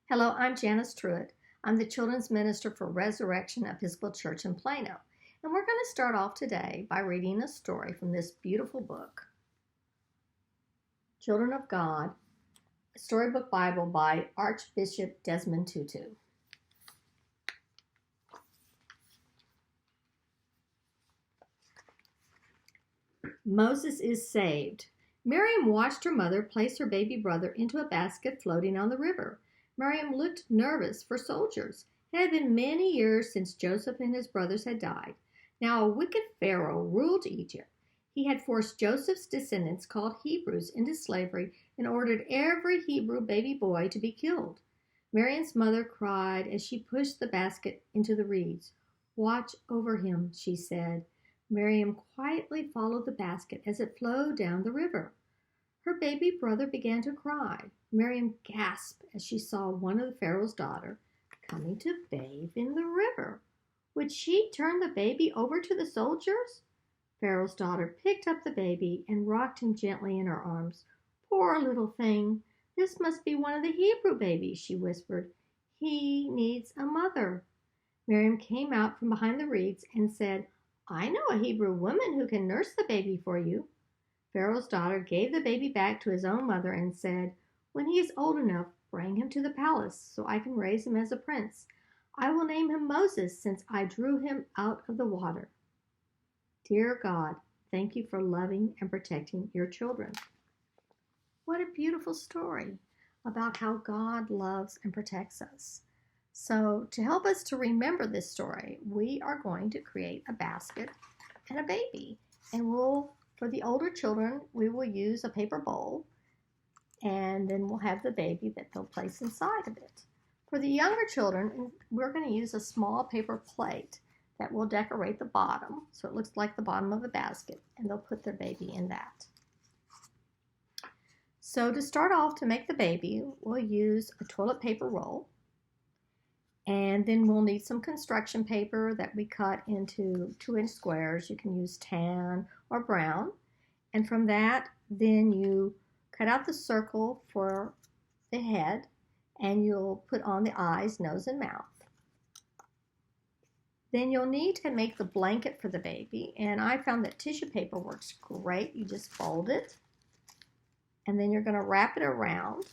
Hello, I'm Janice Truitt. I'm the Children's Minister for Resurrection Episcopal Church in Plano. And we're going to start off today by reading a story from this beautiful book, Children of God, a storybook Bible by Archbishop Desmond Tutu. Moses is saved. Miriam watched her mother place her baby brother into a basket floating on the river. Miriam looked nervous for soldiers. It had been many years since Joseph and his brothers had died. Now a wicked Pharaoh ruled Egypt. He had forced Joseph's descendants, called Hebrews, into slavery and ordered every Hebrew baby boy to be killed. Miriam's mother cried as she pushed the basket into the reeds. "Watch over him," she said. Miriam quietly followed the basket as it flowed down the river. Her baby brother began to cry. Miriam gasped as she saw one of the Pharaoh's daughter coming to bathe in the river. Would she turn the baby over to the soldiers? Pharaoh's daughter picked up the baby and rocked him gently in her arms. "Poor little thing. This must be one of the Hebrew babies," she whispered. "He needs a mother." Miriam came out from behind the reeds and said, "I know a Hebrew woman who can nurse the baby for you." Pharaoh's daughter gave the baby back to his own mother and said, "When he is old enough, bring him to the palace so I can raise him as a prince. I will name him Moses since I drew him out of the water." Dear God, thank you for loving and protecting your children. What a beautiful story about how God loves and protects us. So to help us to remember this story, we are going to create a basket and a baby. And for the older children, we will use a paper bowl, and then we'll have the baby that they'll place inside of it. For the younger children, we're going to use a small paper plate that will decorate the bottom, so it looks like the bottom of a basket, and they'll put their baby in that. So to start off, to make the baby, we'll use a toilet paper roll. And then we'll need some construction paper that we cut into 2-inch squares. You can use tan or brown. And from that, then you cut out the circle for the head, and you'll put on the eyes, nose, and mouth. Then you'll need to make the blanket for the baby. And I found that tissue paper works great. You just fold it, and then you're going to wrap it around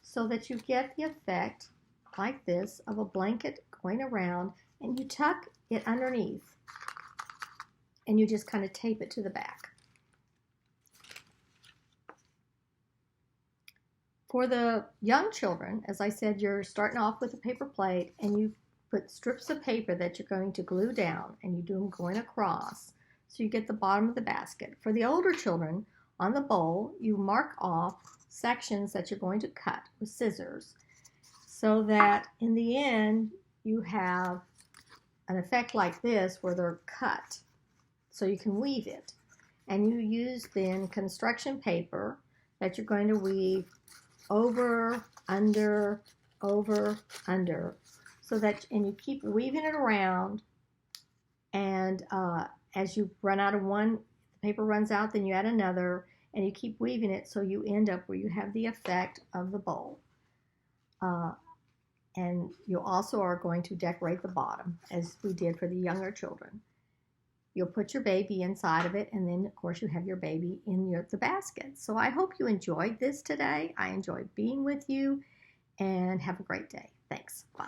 so that you get the effect like this of a blanket going around, and you tuck it underneath and you just kind of tape it to the back. For the young children, as I said, you're starting off with a paper plate and you put strips of paper that you're going to glue down, and you do them going across so you get the bottom of the basket. For the older children, on the bowl, you mark off sections that you're going to cut with scissors, so that in the end you have an effect like this where they're cut so you can weave it. And you use then construction paper that you're going to weave over, under, so that, and you keep weaving it around, and as you run out of one, the paper runs out, then you add another, and you keep weaving it so you end up where you have the effect of the bowl. And you also are going to decorate the bottom as we did for the younger children. You'll put your baby inside of it, and then of course you have your baby in the basket. So I hope you enjoyed this today. I enjoyed being with you, and have a great day. Thanks. Bye.